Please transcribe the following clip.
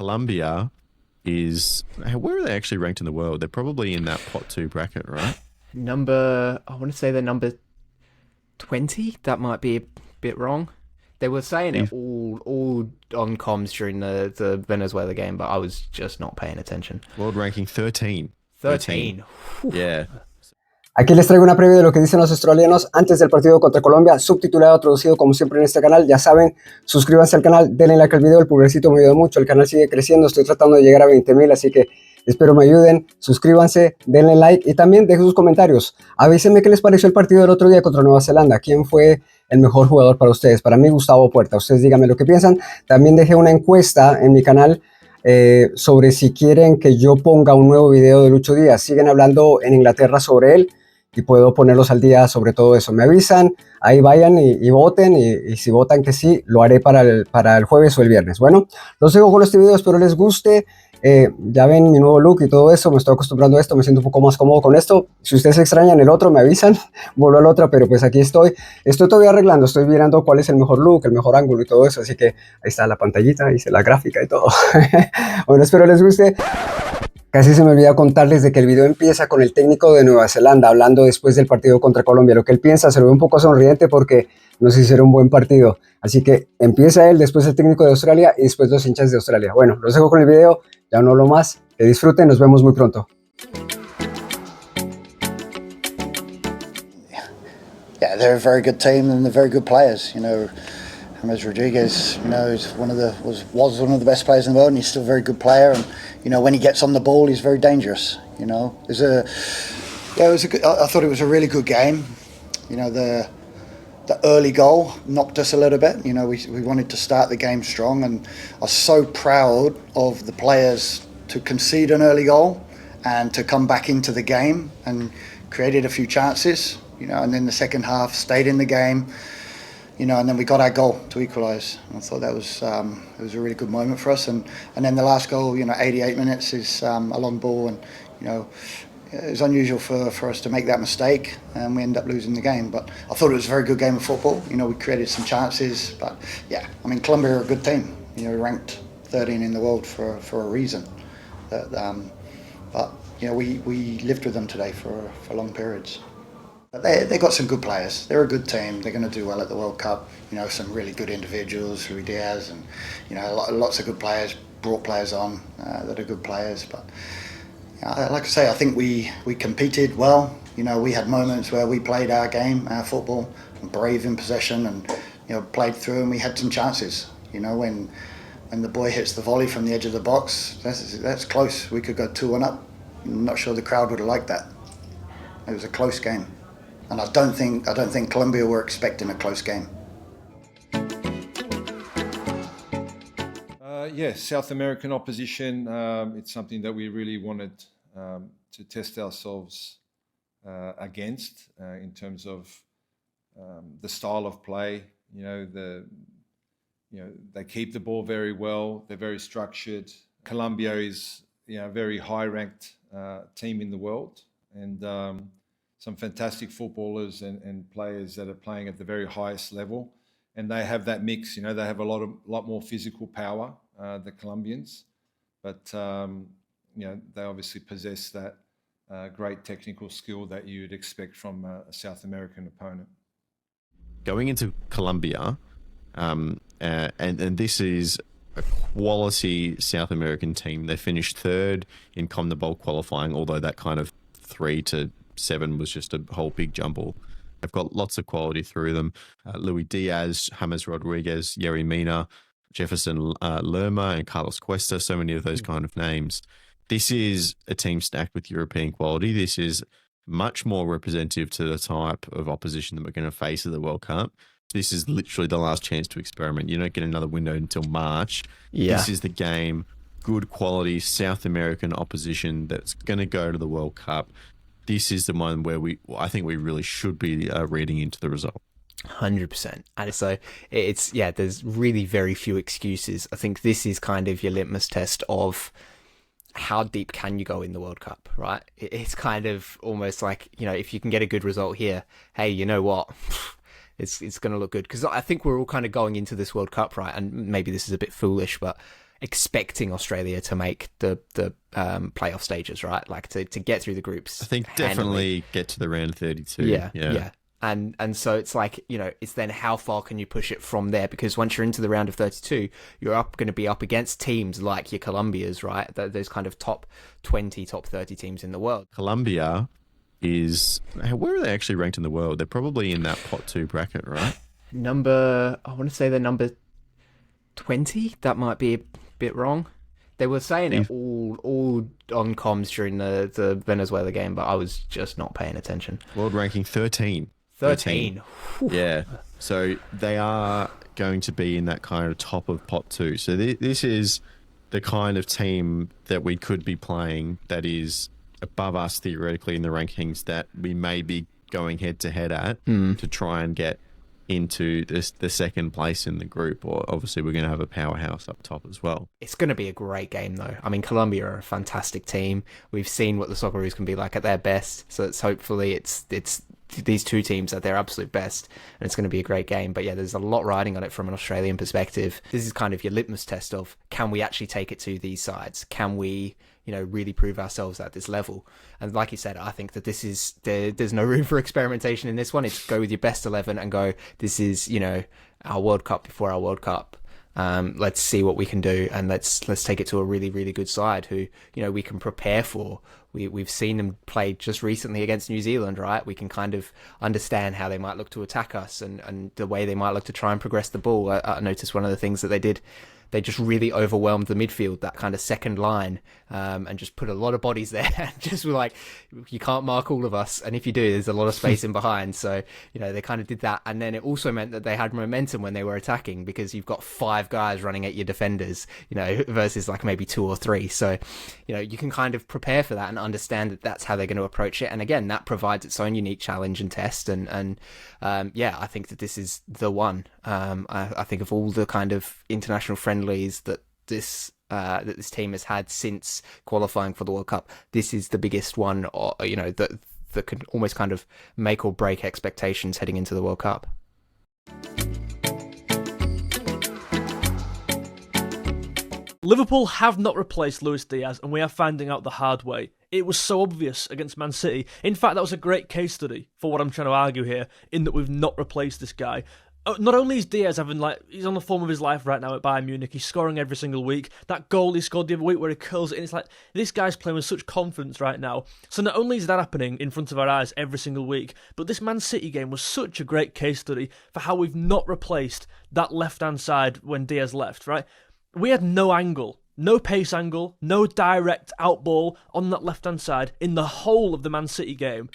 Colombia is, where are they actually ranked in the world? They're probably in that pot two bracket, right? I want to say they're number 20. That might be a bit wrong. They were saying it They've- all on comms during the Venezuela game, but I was just not paying attention. World ranking 13. 13. Whew. Yeah. Aquí les traigo una previa de lo que dicen los australianos antes del partido contra Colombia, subtitulado, traducido como siempre en este canal. Ya saben, suscríbanse al canal, denle like al video, el pulgarcito me ayuda mucho, el canal sigue creciendo, estoy tratando de llegar a 20,000, así que espero me ayuden, suscríbanse, denle like y también dejen sus comentarios. Avísenme qué les pareció el partido del otro día contra Nueva Zelanda, quién fue el mejor jugador para ustedes. Para mí, Gustavo Puerta. Ustedes díganme lo que piensan. También dejé una encuesta en mi canal sobre si quieren que yo ponga un nuevo video de Lucho Díaz. Siguen hablando en Inglaterra sobre él y puedo ponerlos al día sobre todo eso. Me avisan, ahí vayan y voten, y si votan que sí, lo haré para el jueves o el viernes. Bueno, los dejo con este video, espero les guste. Ya ven mi nuevo look y todo eso, me estoy acostumbrando a esto, me siento un poco más cómodo con esto. Si ustedes extrañan el otro, me avisan, vuelvo al otro, pero pues aquí estoy todavía arreglando, estoy mirando cuál es el mejor look, el mejor ángulo y todo eso, así que ahí está la pantallita, hice la gráfica y todo. Bueno, espero les guste. Casi se me olvida contarles de que el video empieza con el técnico de Nueva Zelanda hablando después del partido contra Colombia. Lo que él piensa, se lo ve un poco sonriente porque nos hicieron un buen partido. Así que empieza él, después el técnico de Australia y después los hinchas de Australia. Bueno, los dejo con el video, ya no hablo más, que disfruten, nos vemos muy pronto. Yeah, they're a very good team and they're very good players. You know, James Rodriguez, you know, is was one of the best players in the world, and he's still a very good player. And you know, when he gets on the ball, he's very dangerous. You know, I thought it was a really good game. You know, the early goal knocked us a little bit. You know, we wanted to start the game strong, and I was so proud of the players to concede an early goal and to come back into the game and created a few chances. You know, and then the second half stayed in the game. You know, and then we got our goal to equalise. I thought that was it was a really good moment for us. And then the last goal, you know, 88 minutes is a long ball, and you know, it was unusual for us to make that mistake, and we end up losing the game. But I thought it was a very good game of football. You know, we created some chances, but yeah, I mean, Colombia are a good team. You know, ranked 13 in the world for a reason. But you know, we lived with them today for long periods. But they got some good players. They're a good team. They're going to do well at the World Cup. You know, some really good individuals, Luis Díaz, and you know, lots of good players. Brought players on that are good players. But like I say, I think we competed well. You know, we had moments where we played our game, our football, brave in possession, and you know, played through, and we had some chances. You know, when the boy hits the volley from the edge of the box, that's close. We could go 2-1 up. I'm not sure the crowd would have liked that. It was a close game. And I don't think Colombia were expecting a close game. Yes, South American opposition. It's something that we really wanted to test ourselves against in terms of the style of play. You know, they keep the ball very well. They're very structured. Colombia is, you know, a very high-ranked team in the world, and some fantastic footballers and players that are playing at the very highest level, and they have that mix. You know, they have a lot more physical power, the Colombians, but you know, they obviously possess that great technical skill that you'd expect from a South American opponent. Going into Colombia, and this is a quality South American team. They finished third in CONMEBOL qualifying, although that kind of 3-7 was just a whole big jumble. They've got lots of quality through them. Luis Díaz, James Rodriguez, Yerry Mina, Jefferson Lerma, and Carlos Cuesta, so many of those kind of names. This is a team stacked with European quality. This is much more representative to the type of opposition that we're going to face at the World Cup. This is literally the last chance to experiment. You don't get another window until March. Yeah. This is the game, good quality South American opposition that's going to go to the World Cup. This is the one where I think we really should be reading into the result. 100%. And so it's, yeah, there's really very few excuses. I think this is kind of your litmus test of how deep can you go in the World Cup, right? It's kind of almost like, you know, if you can get a good result here, hey, you know what? It's going to look good. Because I think we're all kind of going into this World Cup, right? And maybe this is a bit foolish, but expecting Australia to make the playoff stages, right? Like to get through the groups. I think definitely get to the round 32. Yeah. And so it's like, it's then how far can you push it from there? Because once you're into the round of 32, you're going to be up against teams like your Colombias, right? Those kind of top 20, top 30 teams in the world. Colombia where are they actually ranked in the world? They're probably in that pot 2 bracket, right? I want to say they're number 20. That might be a bit wrong. They were saying it all on comms during the Venezuela game, but I was just not paying attention. World ranking 13. 13. Yeah. So they are going to be in that kind of top of pot 2. So this is the kind of team that we could be playing that is above us theoretically in the rankings, that we may be going head to head at to try and get into the second place in the group. Or obviously we're going to have a powerhouse up top as well. It's going to be a great game though. I mean, Colombia are a fantastic team. We've seen what the Socceroos can be like at their best, so hopefully it's these two teams at their absolute best, and it's going to be a great game. But yeah, there's a lot riding on it from an Australian perspective. This is kind of your litmus test of, can we actually take it to these sides? Can we really prove ourselves at this level? And like you said, I think that there's no room for experimentation in this one. It's go with your best 11 and go, this is our World Cup before our World Cup. Let's see what we can do, and let's take it to a really, really good side who we can prepare for. We've seen them play just recently against New Zealand, right? We can kind of understand how they might look to attack us and the way they might look to try and progress the ball. I noticed one of the things that they did, they just really overwhelmed the midfield, that kind of second line, and just put a lot of bodies there. Just were like, you can't mark all of us, and if you do, there's a lot of space in behind. So they kind of did that, and then it also meant that they had momentum when they were attacking, because you've got 5 guys running at your defenders, versus like maybe 2 or 3. So you can kind of prepare for that and understand that that's how they're going to approach it. And again, that provides its own unique challenge and test. And I think that this is the one. I think of all the kind of international friendlies that this team has had since qualifying for the World Cup, this is the biggest one, that could almost kind of make or break expectations heading into the World Cup. Liverpool have not replaced Luis Díaz, and we are finding out the hard way. It was so obvious against Man City. In fact, that was a great case study for what I'm trying to argue here, in that we've not replaced this guy. Not only is Díaz he's on the form of his life right now at Bayern Munich, he's scoring every single week. That goal he scored the other week where he curls it in, it's like, this guy's playing with such confidence right now. So not only is that happening in front of our eyes every single week, but this Man City game was such a great case study for how we've not replaced that left-hand side when Díaz left, right? We had no angle, no pace angle, no direct out ball on that left-hand side in the whole of the Man City game.